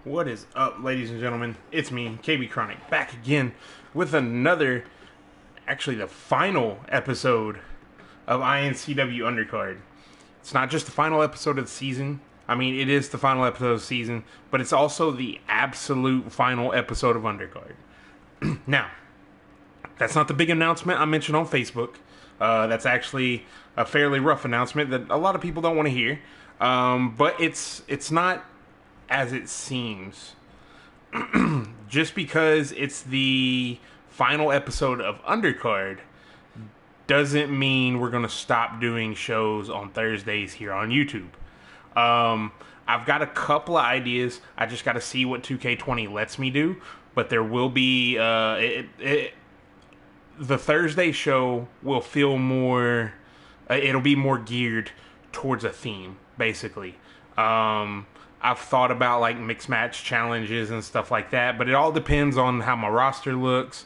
What is up, ladies and gentlemen? It's me, KB Chronic, back again with another, actually the final episode of iNCW Undercard. It's not just the final episode of the season. I mean, it is the final episode of the season, but it's also the absolute final episode of Undercard. Now, that's not the big announcement I mentioned on Facebook. That's actually a fairly rough announcement that a lot of people don't want to hear. But it's not as it seems. Just because it's the final episode of Undercard doesn't mean we're going to stop doing shows on Thursdays here on YouTube. I've got a couple of ideas. I just got to see what 2K20 lets me do. But there will be... the Thursday show will feel more... it'll be more geared towards a theme, basically. I've thought about like mixed match challenges and stuff like that, but it all depends on how my roster looks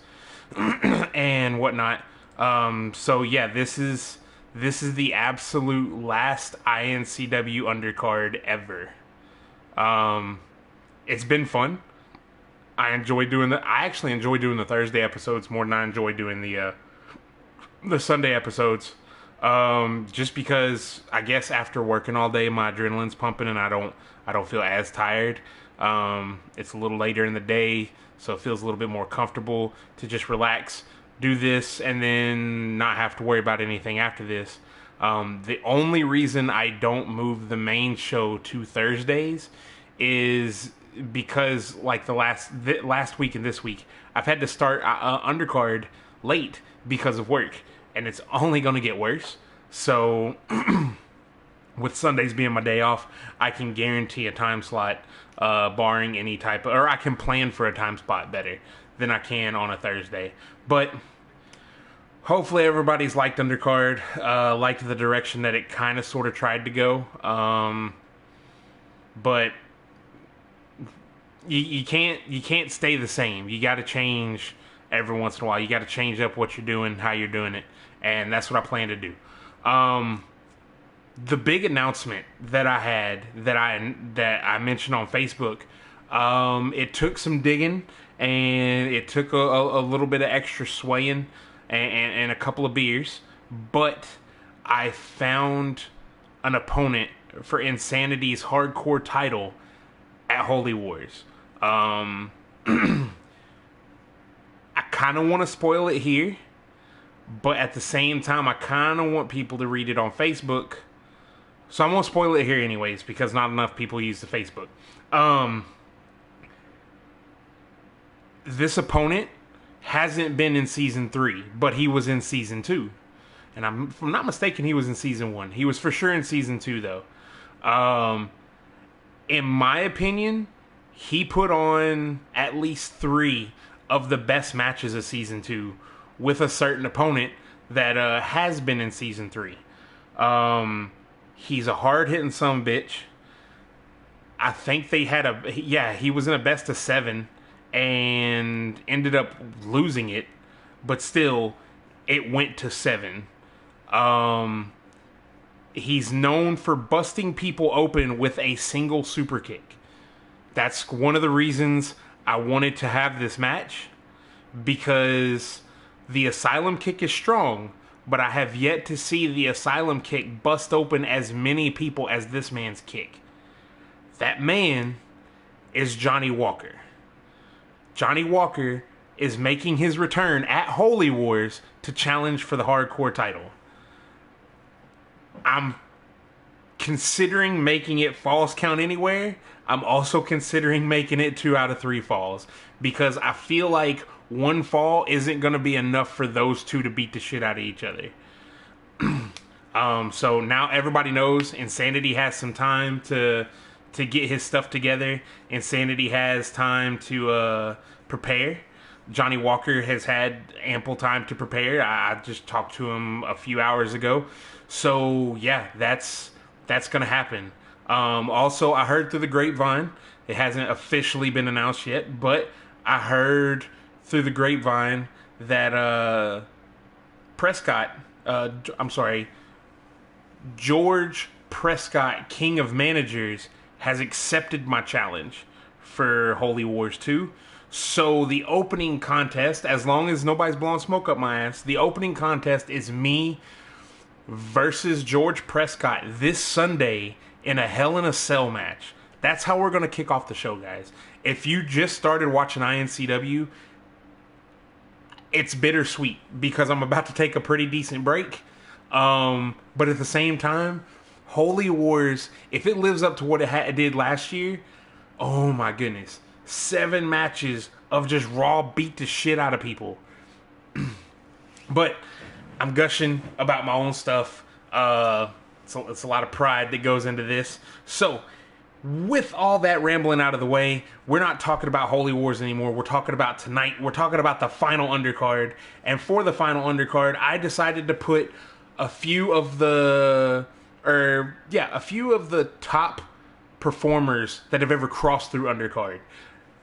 and whatnot. So yeah, this is the absolute last iNCW undercard ever. It's been fun. I actually enjoy doing the Thursday episodes more than I enjoy doing the Sunday episodes. Just because I guess after working all day, my adrenaline's pumping and I don't feel as tired. It's a little later in the day, so it feels a little bit more comfortable to just relax, do this, and then not have to worry about anything after this. The only reason I don't move the main show to Thursdays is because like the last week and this week, I've had to start undercard late because of work. And it's only going to get worse. So, with Sundays being my day off, I can guarantee a time slot, barring any type of... Or I can plan for a time spot better than I can on a Thursday. But, hopefully everybody's liked Undercard, liked the direction that it kind of sort of tried to go. But, you can't stay the same. You got to change every once in a while. You got to change up what you're doing, how you're doing it. And that's what I plan to do. The big announcement that I had that I mentioned on Facebook, it took some digging and it took a little bit of extra swaying and a couple of beers, but I found an opponent for Insanity's hardcore title at Holy Wars. I kind of want to spoil it here, but at the same time, I kind of want people to read it on Facebook. So I'm going to spoil it here anyways, because not enough people use the Facebook. This opponent hasn't been in Season 3, but he was in Season 2. And if I'm not mistaken, he was in Season 1. He was for sure in Season 2, though. In my opinion, he put on at least 3 of the best matches of Season 2 with a certain opponent that has been in Season 3. He's a hard-hitting sumbitch. I think they had he was in a best of 7 and ended up losing it, but still, it went to 7. He's known for busting people open with a single super kick. That's one of the reasons I wanted to have this match, because the Asylum kick is strong, but I have yet to see the Asylum kick bust open as many people as this man's kick. That man is Johnny Walker. Johnny Walker is making his return at Holy Wars to challenge for the hardcore title. I'm considering making it Falls Count Anywhere. I'm also considering making it 2 out of 3 falls, because I feel like one fall isn't going to be enough for those two to beat the shit out of each other. So now everybody knows Insanity has some time to get his stuff together. Insanity has time to prepare. Johnny Walker has had ample time to prepare. I just talked to him a few hours ago. So yeah, that's going to happen. Also, I heard through the grapevine, it hasn't officially been announced yet, but I heard through the grapevine that George Prescott, King of Managers, has accepted my challenge for Holy Wars 2. So the opening contest, as long as nobody's blowing smoke up my ass, the opening contest is me versus George Prescott this Sunday in a Hell in a Cell match. That's how we're going to kick off the show, guys. If you just started watching iNCW, it's bittersweet because I'm about to take a pretty decent break. But at the same time, Holy Wars, if it lives up to what it did last year, oh my goodness. 7 matches of just raw beat the shit out of people. But I'm gushing about my own stuff. It's a lot of pride that goes into this. So, with all that rambling out of the way, we're not talking about Holy Wars anymore. We're talking about tonight. We're talking about the final undercard. And for the final undercard, I decided to put a few of the top performers that have ever crossed through undercard.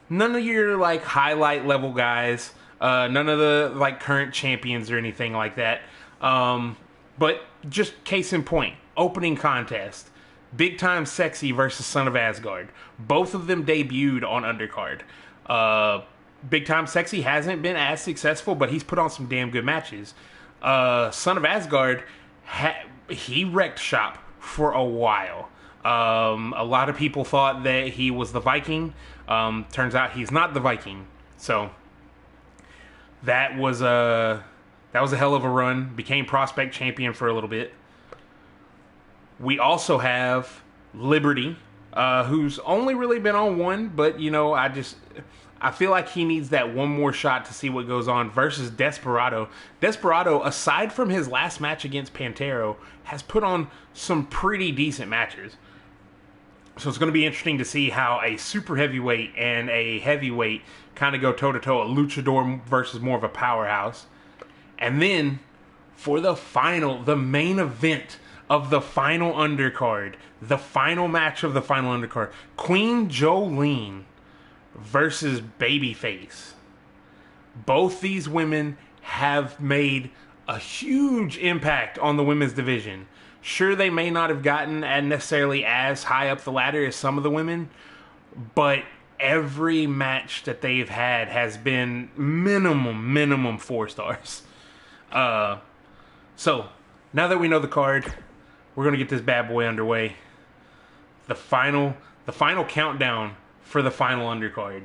None of your like highlight level guys, none of the like current champions or anything like that. But just case in point, opening contest, Big Time Sexy versus Son of Asgard. Both of them debuted on undercard. Big Time Sexy hasn't been as successful, but he's put on some damn good matches. Son of Asgard, he wrecked shop for a while. A lot of people thought that he was the Viking. Turns out he's not the Viking. So that was a hell of a run. Became Prospect Champion for a little bit. We also have Liberty, who's only really been on one, but you know, I feel like he needs that one more shot to see what goes on versus Desperado. Desperado, aside from his last match against Pantero, has put on some pretty decent matches. So it's going to be interesting to see how a super heavyweight and a heavyweight kind of go toe-to-toe, a luchador versus more of a powerhouse. And then, for the main event of the final undercard, the final match of the final undercard, Queen Jolene versus Babyface. Both these women have made a huge impact on the women's division. Sure, they may not have gotten necessarily as high up the ladder as some of the women, but every match that they've had has been minimum 4 stars. So, now that we know the card, we're going to get this bad boy underway. The final countdown for the final undercard.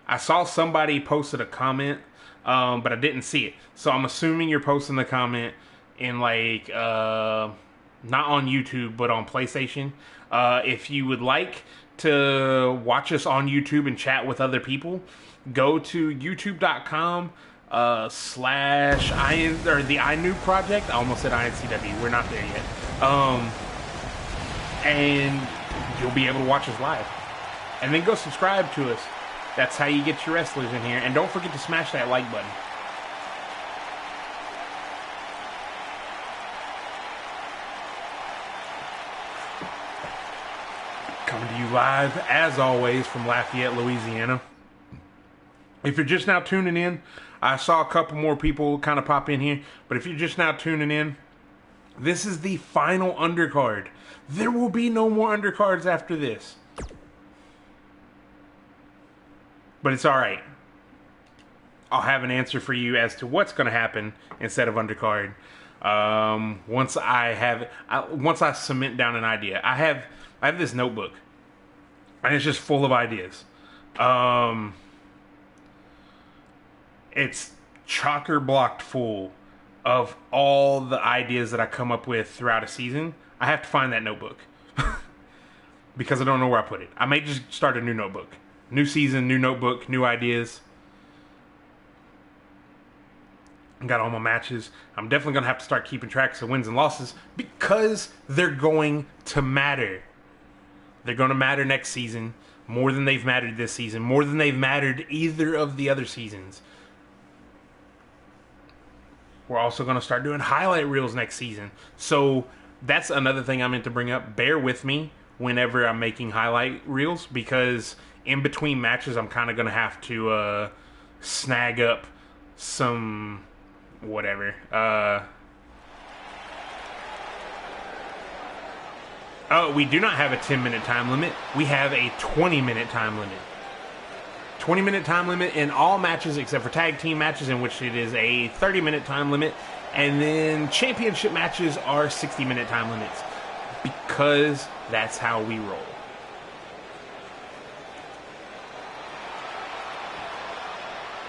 I saw somebody posted a comment, but I didn't see it. So I'm assuming you're posting the comment in like, not on YouTube, but on PlayStation. If you would like to watch us on YouTube and chat with other people, go to youtube.com / the iNoobProject. I almost said iNCW. We're not there yet. And you'll be able to watch us live. And then go subscribe to us. That's how you get your wrestlers in here. And don't forget to smash that like button. Coming to you live, as always, from Lafayette, Louisiana. If you're just now tuning in, I saw a couple more people kind of pop in here. But if you're just now tuning in, this is the final undercard. There will be no more undercards after this. But it's alright. I'll have an answer for you as to what's going to happen instead of undercard. Once I cement down an idea. I have this notebook. And it's just full of ideas. It's chocker blocked full of all the ideas that I come up with throughout a season. I have to find that notebook. Because I don't know where I put it. I may just start a new notebook. New season, new notebook, new ideas. Got all my matches. I'm definitely going to have to start keeping track of wins and losses because they're going to matter. They're going to matter next season more than they've mattered this season, more than they've mattered either of the other seasons. We're also going to start doing highlight reels next season. So that's another thing I meant to bring up. Bear with me whenever I'm making highlight reels because in between matches I'm kind of going to have to snag up some whatever. Oh, we do not have a 10-minute time limit. We have a 20-minute time limit. 20-minute time limit in all matches except for tag team matches, in which it is a 30-minute time limit. And then championship matches are 60-minute time limits. Because that's how we roll.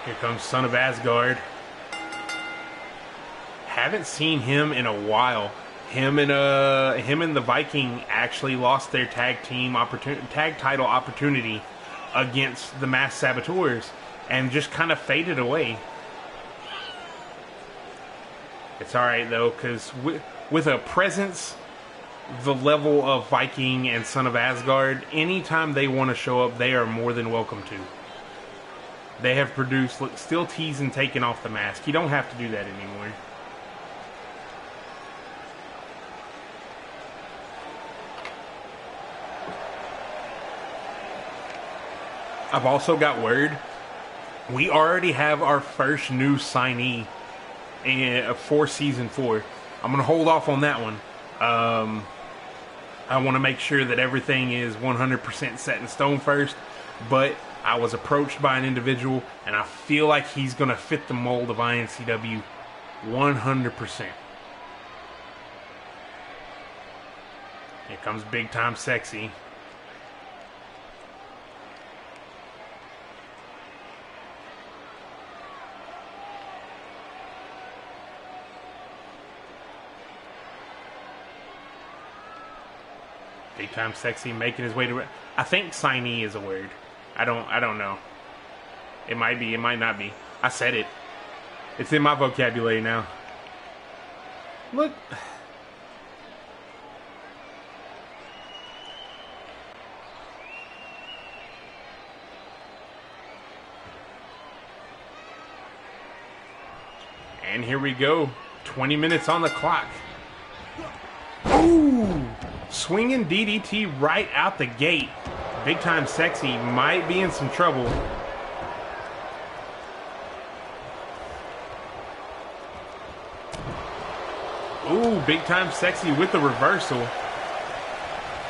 Here comes Son of Asgard. Haven't seen him in a while. Him and the Viking actually lost their tag title opportunity against the Masked Saboteurs and just kind of faded away. It's alright though, because with a presence the level of Viking and Son of Asgard, anytime they want to show up, they are more than welcome to. They have produced, still teasing taking off the mask. You don't have to do that anymore. I've also got word. We already have our first new signee for Season 4. I'm going to hold off on that one. I want to make sure that everything is 100% set in stone first. But I was approached by an individual, and I feel like he's going to fit the mold of iNCW 100%. Here comes Big Time Sexy. Big Time Sexy making his way to... I think signee is a word. I don't know. It might be, it might not be. I said it. It's in my vocabulary now. Look. And here we go. 20 minutes on the clock. Ooh! Swinging DDT right out the gate. Big Time Sexy might be in some trouble. Ooh, Big Time Sexy with the reversal.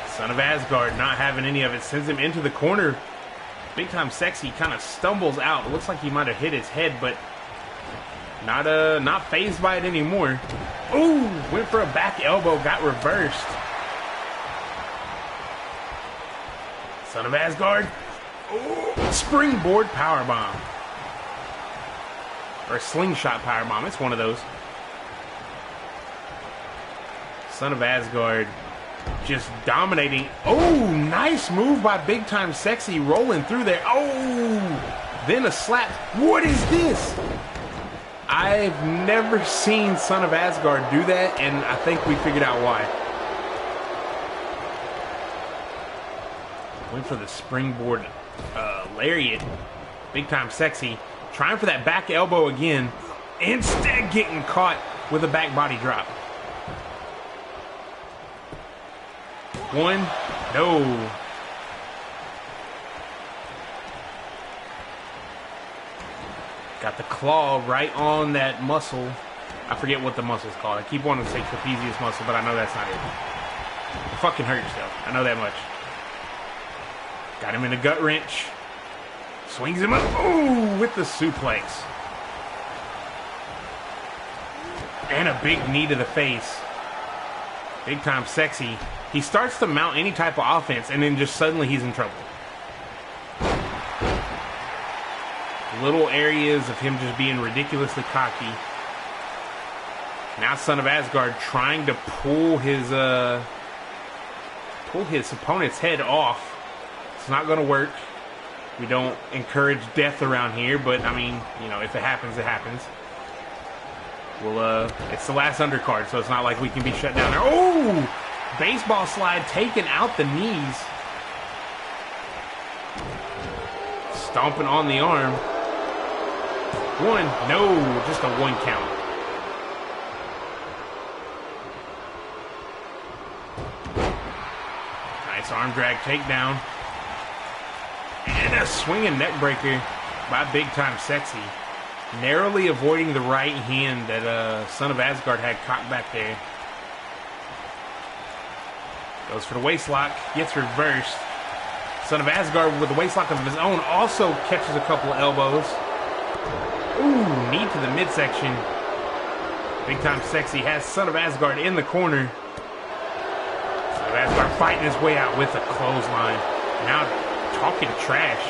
Son of Asgard not having any of it. Sends him into the corner. Big Time Sexy kind of stumbles out. Looks like he might have hit his head, but not fazed by it anymore. Ooh, went for a back elbow, got reversed. Son of Asgard. Ooh, springboard powerbomb. Or a slingshot powerbomb. It's one of those. Son of Asgard just dominating. Oh, nice move by Big Time Sexy, rolling through there. Oh, then a slap. What is this? I've never seen Son of Asgard do that, and I think we figured out why. Went for the springboard lariat. Big Time Sexy trying for that back elbow again. Instead getting caught with a back body drop. One. No. Got the claw right on that muscle. I forget what the muscle's called. I keep wanting to say trapezius muscle, but I know that's not it. It fucking hurts though. I know that much. Got him in a gut wrench. Swings him up. Ooh, with the suplex. And a big knee to the face. Big Time Sexy. He starts to mount any type of offense, and then just suddenly he's in trouble. Little areas of him just being ridiculously cocky. Now Son of Asgard trying to pull his opponent's head off. It's not going to work. We don't encourage death around here, but I mean, you know, if it happens, it happens. Well, it's the last undercard, so it's not like we can be shut down there. Oh! Baseball slide taking out the knees. Stomping on the arm. One. No, just a one count. Nice arm drag takedown. And a swinging neck breaker by Big Time Sexy. Narrowly avoiding the right hand that Son of Asgard had cocked back there. Goes for the waistlock. Gets reversed. Son of Asgard with the waistlock of his own also catches a couple of elbows. Ooh, knee to the midsection. Big Time Sexy has Son of Asgard in the corner. Son of Asgard fighting his way out with a clothesline. Now talking trash.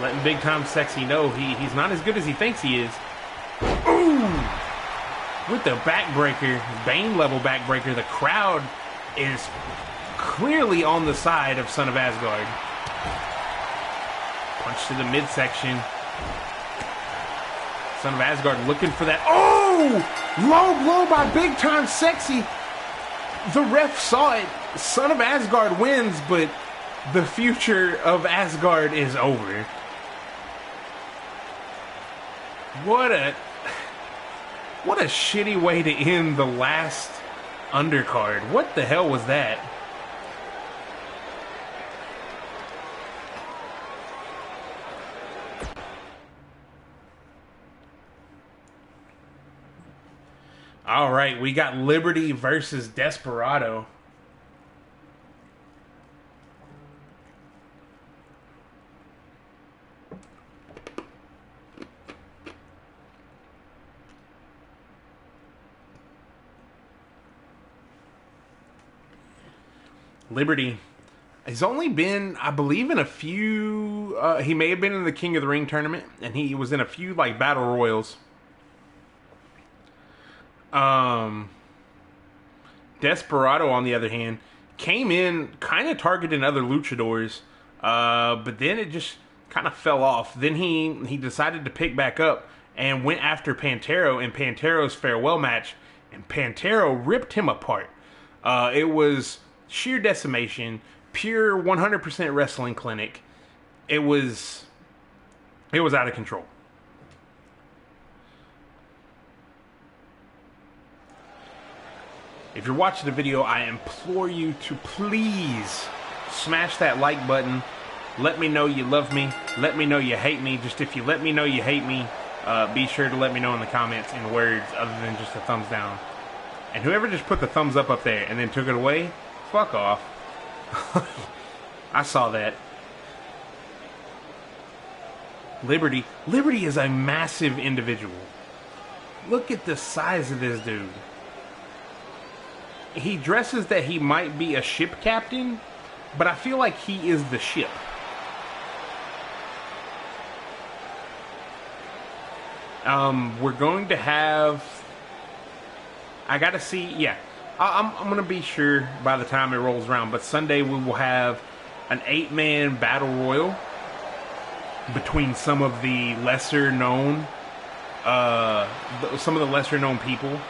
Letting Big Time Sexy know he's not as good as he thinks he is. Ooh! With the backbreaker, Bane level backbreaker, the crowd is clearly on the side of Son of Asgard. Punch to the midsection. Son of Asgard looking for that. Oh! Low blow by Big Time Sexy. The ref saw it. Son of Asgard wins, but the future of Asgard is over. What a shitty way to end the last undercard. What the hell was that? All right, we got Liberty versus Desperado. Liberty has only been, I believe, in a few. He may have been in the King of the Ring tournament, and he was in a few like battle royals. Desperado, on the other hand, came in kind of targeting other luchadors, but then it just kind of fell off. Then he decided to pick back up and went after Pantero in Pantero's farewell match, and Pantero ripped him apart. It was sheer decimation, pure 100% wrestling clinic. It was out of control. If you're watching the video, I implore you to please smash that like button. Let me know you love me. Let me know you hate me. Just if you let me know you hate me, be sure to let me know in the comments in words other than just a thumbs down. And whoever just put the thumbs up there and then took it away, fuck off. I saw that. Liberty is a massive individual. Look at the size of this dude. He dresses that he might be a ship captain, but I feel like he is the ship. We're going to have... I gotta see... Yeah. I'm going to be sure by the time it rolls around, but Sunday we will have an 8-man battle royal between some of the lesser known people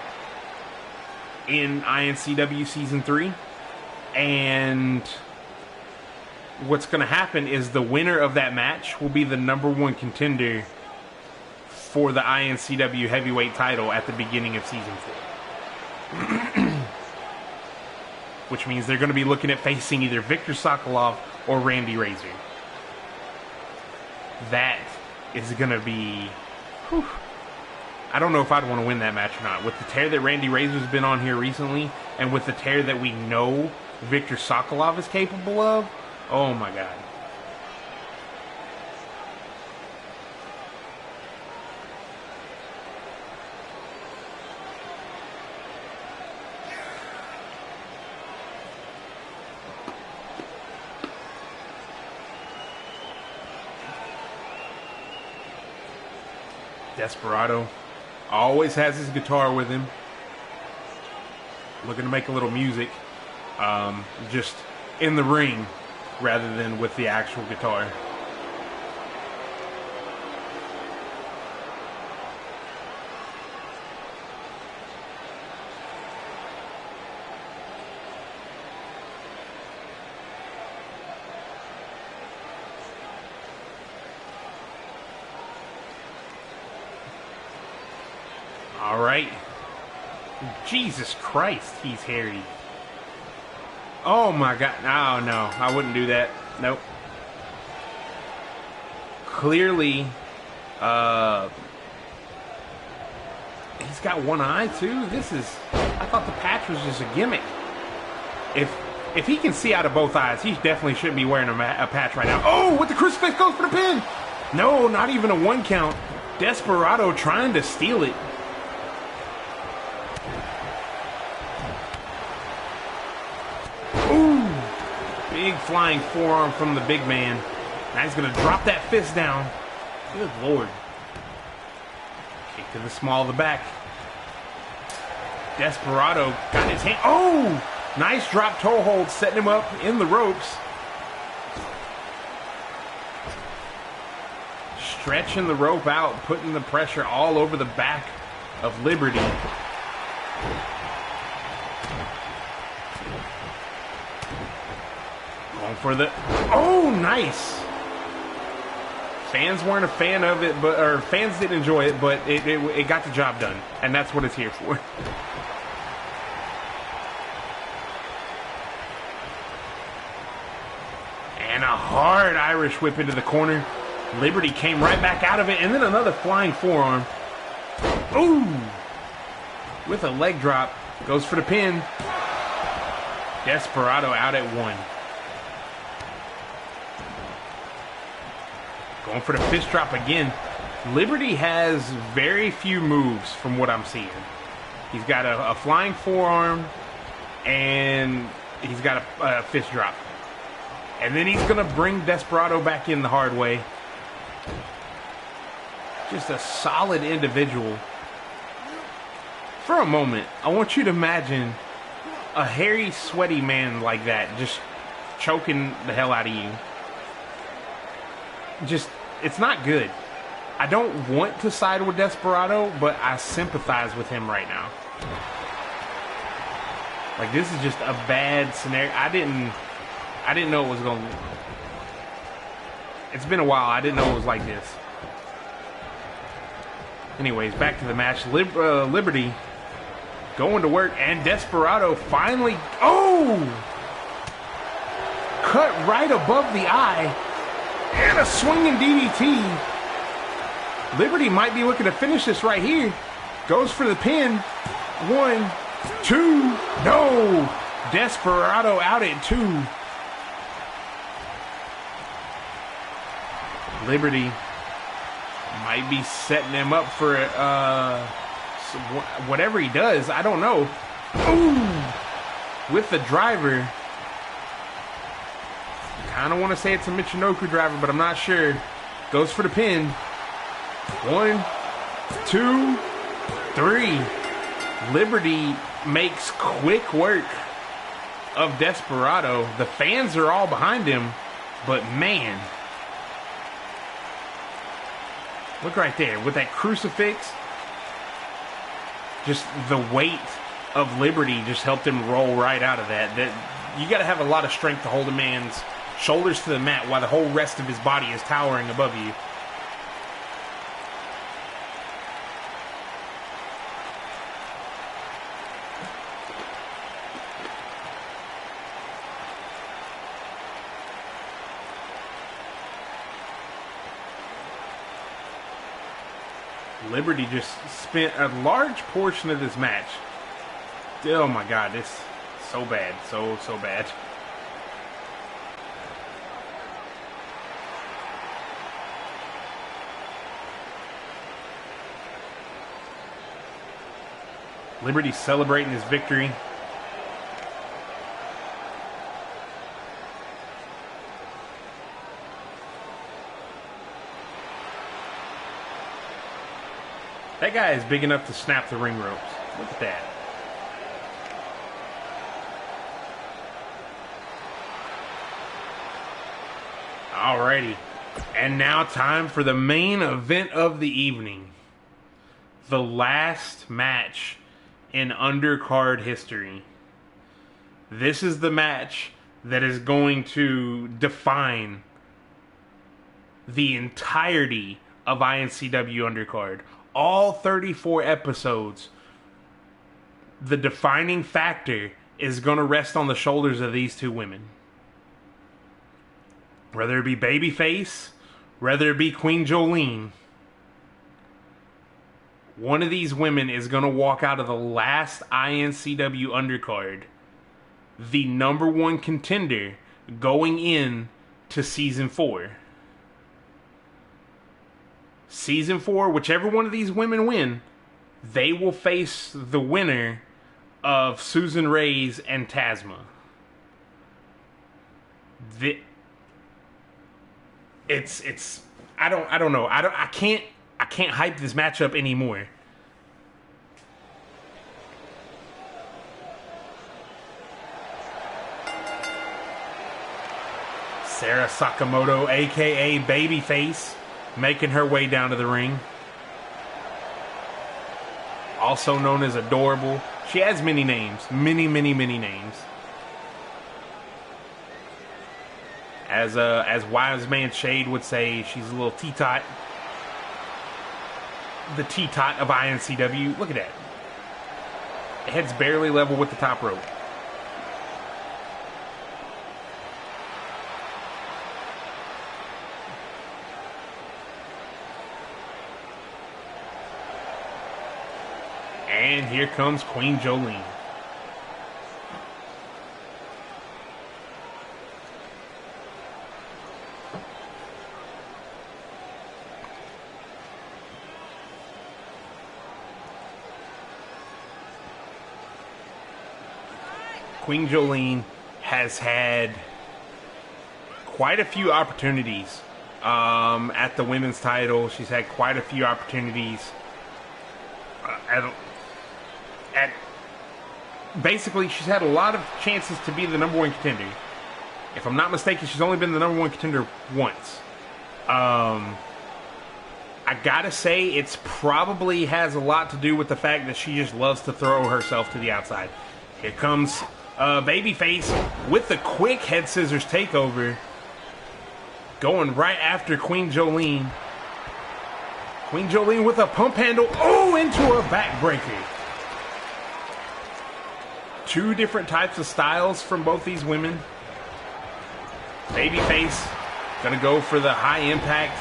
in iNCW Season 3. And what's going to happen is the winner of that match will be the #1 contender for the iNCW heavyweight title at the beginning of Season 4. Which means they're going to be looking at facing either Victor Sokolov or Randy Razor. That is going to be... Whew, I don't know if I'd want to win that match or not. With the tear that Randy Razor's been on here recently, and with the tear that we know Victor Sokolov is capable of, oh my god. Desperado always has his guitar with him, looking to make a little music, just in the ring rather than with the actual guitar. All right. Jesus Christ, he's hairy. Oh my god. Oh no, I wouldn't do that. Nope. Clearly, he's got one eye too. This is... I thought the patch was just a gimmick. If if he can see out of both eyes, he definitely shouldn't be wearing a patch right now. Oh, with the crucifix goes for the pin. No, not even a 1 count. Desperado trying to steal it. Ooh, big flying forearm from the big man. Now he's going to drop that fist down. Good Lord. Kick to the small of the back. Desperado got his hand. Oh! Nice drop toe hold, setting him up in the ropes. Stretching the rope out, putting the pressure all over the back of Liberty. Going for the... Oh, nice! Fans weren't a fan of it, or fans didn't enjoy it, but it got the job done. And that's what it's here for. And a hard Irish whip into the corner. Liberty came right back out of it, and then another flying forearm. Ooh! With a leg drop. Goes for the pin. Desperado out at 1. Going for the fist drop again. Liberty has very few moves from what I'm seeing. He's got a flying forearm, and he's got a fist drop. And then he's going to bring Desperado back in the hard way. Just a solid individual. For a moment, I want you to imagine a hairy, sweaty man like that just choking the hell out of you. Just, it's not good. I don't want to side with Desperado, but I sympathize with him right now. Like, this is just a bad scenario. I didn't know it was going to... It's been a while. I didn't know it was like this. Anyways, back to the match. Liberty going to work, and Desperado finally... Oh! Cut right above the eye. And a swinging DDT. Liberty might be looking to finish this right here. Goes for the pin. 1, 2. No! Desperado out at 2. Liberty might be setting him up for whatever he does. I don't know. Ooh! With the driver. Kind of want to say it's a Michinoku driver, but I'm not sure. Goes for the pin. 1, 2, 3. Liberty makes quick work of Desperado. The fans are all behind him, but man... Look right there, with that crucifix, just the weight of Liberty just helped him roll right out of that. You got to have a lot of strength to hold a man's shoulders to the mat while the whole rest of his body is towering above you. Liberty just spent a large portion of this match. Oh my God, it's so bad. So bad. Liberty celebrating his victory. That guy is big enough to snap the ring ropes. Look at that. Alrighty. And now time for the main event of the evening. The last match in Undercard history. This is the match that is going to define the entirety of iNCW Undercard. All 34 episodes. The defining factor is going to rest on the shoulders of these two women. Whether it be Babyface, whether it be Queen Jolene, one of these women is going to walk out of the last iNCW Undercard the #1 contender going in to Season 4. Season 4, whichever one of these women win, they will face the winner of Susan Reyes and Tasma. It's I don't know. I can't hype this matchup anymore. Sarah Sakamoto, aka Babyface, making her way down to the ring. Also known as Adorable. She has many names. Many names. As Wise Man Shade would say, she's a little T-Tot. The T-Tot of iNCW. Look at that. The head's barely level with the top rope. And here comes Queen Jolene. Queen Jolene has had quite a few opportunities at the women's title. She's had quite a few opportunities at basically, she's had a lot of chances to be the #1 contender. If I'm not mistaken, she's only been the #1 contender once. I gotta say, it's probably has a lot to do with the fact that she just loves to throw herself to the outside. Here comes Babyface with the quick head scissors takeover, going right after Queen Jolene. Queen Jolene with a pump handle. Oh, into a backbreaker. Two different types of styles from both these women. Babyface gonna go for the high impact,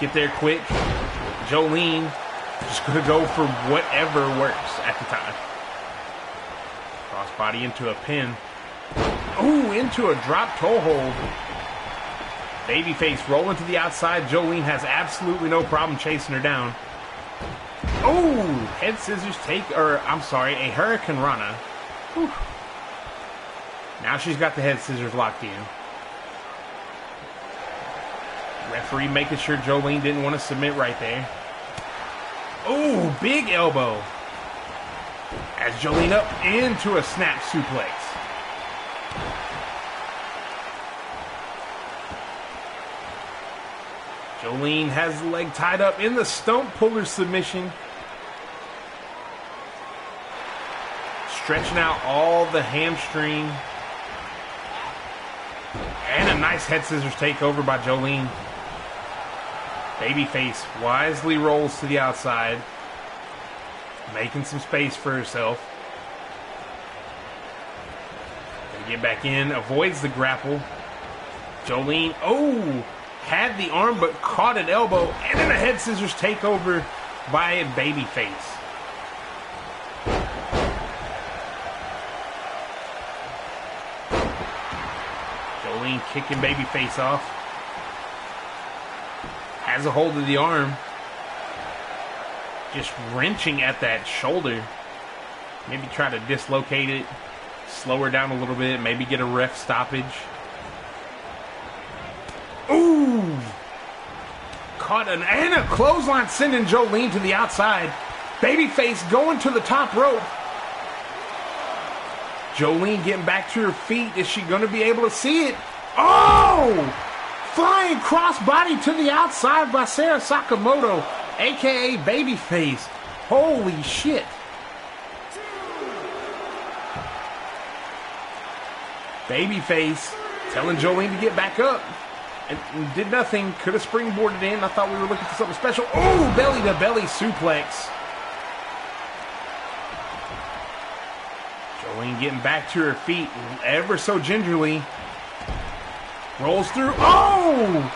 get there quick. Jolene just gonna go for whatever works at the time. Crossbody into a pin. Ooh, into a drop toe hold. Babyface rolling to the outside. Jolene has absolutely no problem chasing her down. Oh, head scissors a Hurricane Rana. Whew. Now she's got the head scissors locked in. Referee making sure Jolene didn't want to submit right there. Oh, big elbow. As Jolene up into a snap suplex. Jolene has the leg tied up in the stump puller submission. Stretching out all the hamstring. And a nice head scissors takeover by Jolene. Babyface wisely rolls to the outside, making some space for herself. Gonna get back in, avoids the grapple. Jolene, had the arm but caught an elbow, and then a head scissors takeover by Babyface. Jolene kicking Babyface off. Has a hold of the arm. Just wrenching at that shoulder. Maybe try to dislocate it. Slow her down a little bit. Maybe get a ref stoppage. Ooh! Caught and a clothesline sending Jolene to the outside. Babyface going to the top rope. Jolene getting back to her feet. Is she going to be able to see it? Oh! Flying crossbody to the outside by Sarah Sakamoto, a.k.a. Babyface. Holy shit. Babyface telling Jolene to get back up. And did nothing. Could have springboarded in. I thought we were looking for something special. Oh, belly-to-belly suplex. Jolene getting back to her feet ever so gingerly. Rolls through. Oh!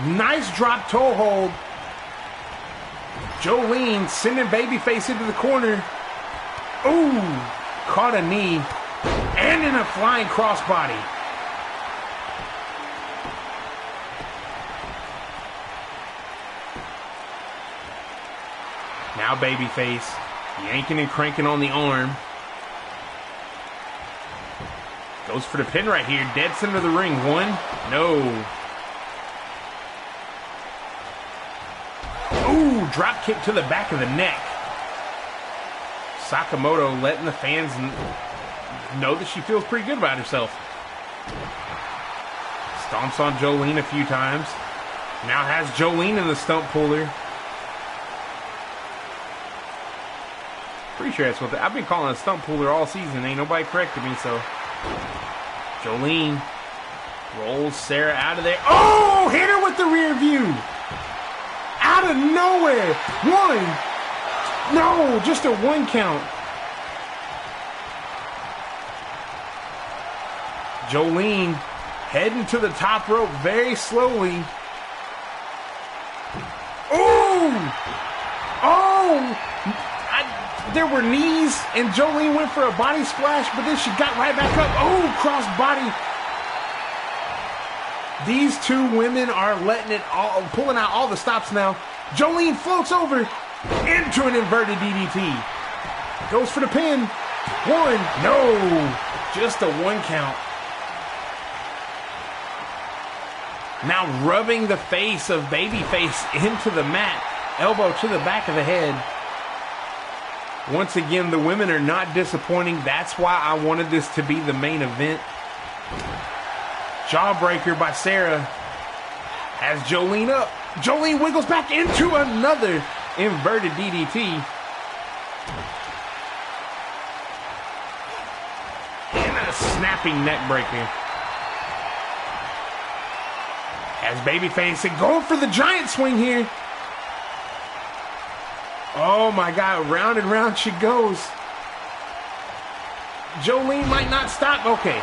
Nice drop toe hold. Jolene sending Babyface into the corner. Ooh! Caught a knee. And in a flying crossbody. Now Babyface yanking and cranking on the arm. Goes for the pin right here. Dead center of the ring. One. No. Ooh, drop kick to the back of the neck. Sakamoto letting the fans know that she feels pretty good about herself. Stomps on Jolene a few times. Now has Jolene in the stump puller. Pretty sure that's what I've been calling a stump puller all season. Ain't nobody corrected me, so. Jolene rolls Sarah out of there. Oh, hit her with the rear view. Out of nowhere. One. No, just a 1 count. Jolene heading to the top rope very slowly. Oh! There were knees, and Jolene went for a body splash, but then she got right back up. Oh, cross body. These two women are letting it all, pulling out all the stops now. Jolene floats over into an inverted DDT. Goes for the pin. One. No. Just a 1 count. Now rubbing the face of Babyface into the mat. Elbow to the back of the head. Once again, the women are not disappointing. That's why I wanted this to be the main event. Jawbreaker by Sarah has Jolene up. Jolene wiggles back into another inverted DDT. And a snapping neck breaker. As Babyface going for the giant swing here. Oh my God, round and round she goes. Jolene might not stop. Okay.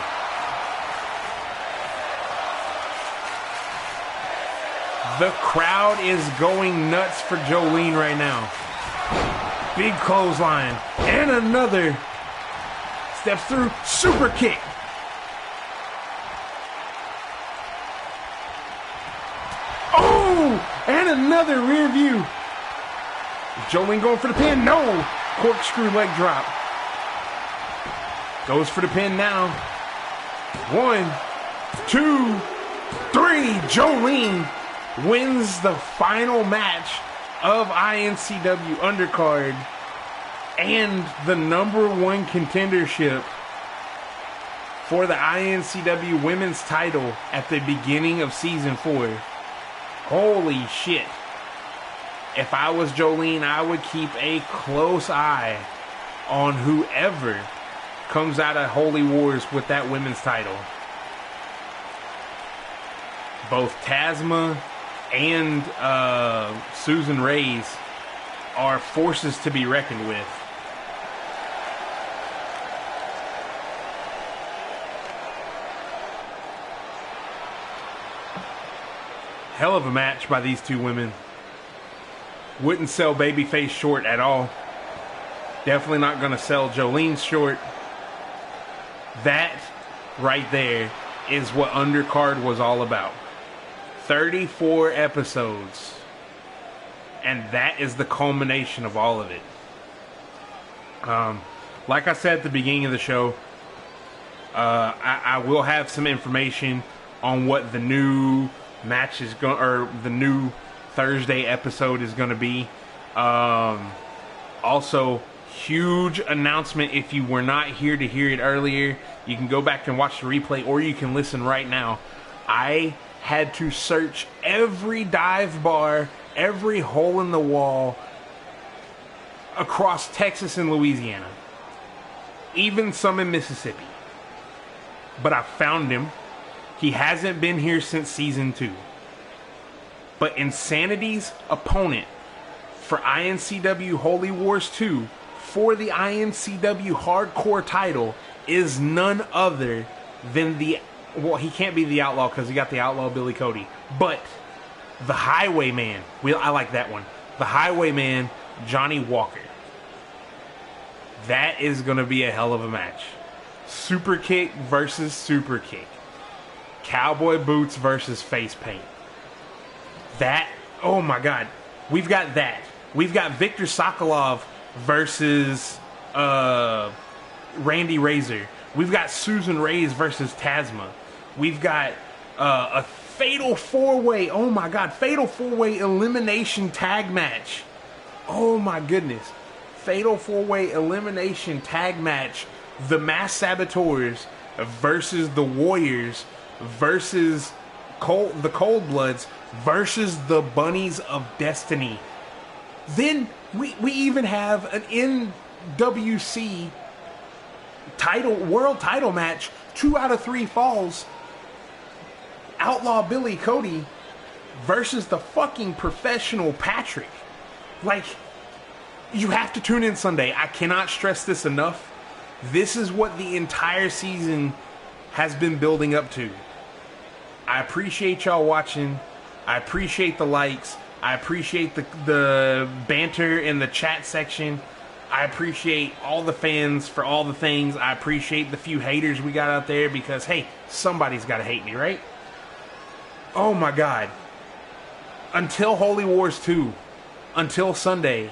The crowd is going nuts for Jolene right now. Big clothesline. And another. Steps through. Super kick. Oh! And another rear view. Jolene going for the pin. No. Corkscrew leg drop. Goes for the pin now. 1, 2, 3. Jolene wins the final match of iNCW Undercard and the #1 contendership for the iNCW Women's title at the beginning of Season 4. Holy shit. If I was Jolene, I would keep a close eye on whoever comes out of Holy Wars with that women's title. Both Tasma and Susan Reyes are forces to be reckoned with. Hell of a match by these two women. Wouldn't sell Babyface short at all. Definitely not going to sell Jolene short. That right there is what Undercard was all about. 34 episodes. And that is the culmination of all of it. Like I said at the beginning of the show, I will have some information on what the new match is going, or the new Thursday episode is going to be. Also, huge announcement. If you were not here to hear it earlier, you can go back and watch the replay, or you can listen right now. I had to search every dive bar, every hole in the wall across Texas and Louisiana, even some in Mississippi. But I found him. He hasn't been here since Season 2. But Insanity's opponent for iNCW Holy Wars 2 for the iNCW Hardcore title is none other than the... Well, he can't be the Outlaw because he got the Outlaw Billy Cody. But the Highwayman. I like that one. The Highwayman, Johnny Walker. That is going to be a hell of a match. Super kick versus super kick. Cowboy boots versus face paint. That, oh my god. We've got that. We've got Viktor Sokolov versus Randy Razor. We've got Susan Reyes versus Tasma. We've got a fatal four-way, oh my god, fatal four-way elimination tag match. Oh my goodness. Fatal four-way elimination tag match. The Masked Saboteurs versus the Warriors versus the Cold Bloods versus the Bunnies of Destiny. Then we even have an NWC world title match, 2 out of 3 falls. Outlaw Billy Cody versus the fucking professional Patrick. Like, you have to tune in Sunday. I cannot stress this enough. This is what the entire season has been building up to. I appreciate y'all watching. I appreciate the likes. I appreciate the banter in the chat section. I appreciate all the fans for all the things. I appreciate the few haters we got out there because, hey, somebody's got to hate me, right? Oh my God. Until Holy Wars 2, until Sunday,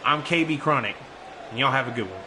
I'm KB Chronic. And y'all have a good one.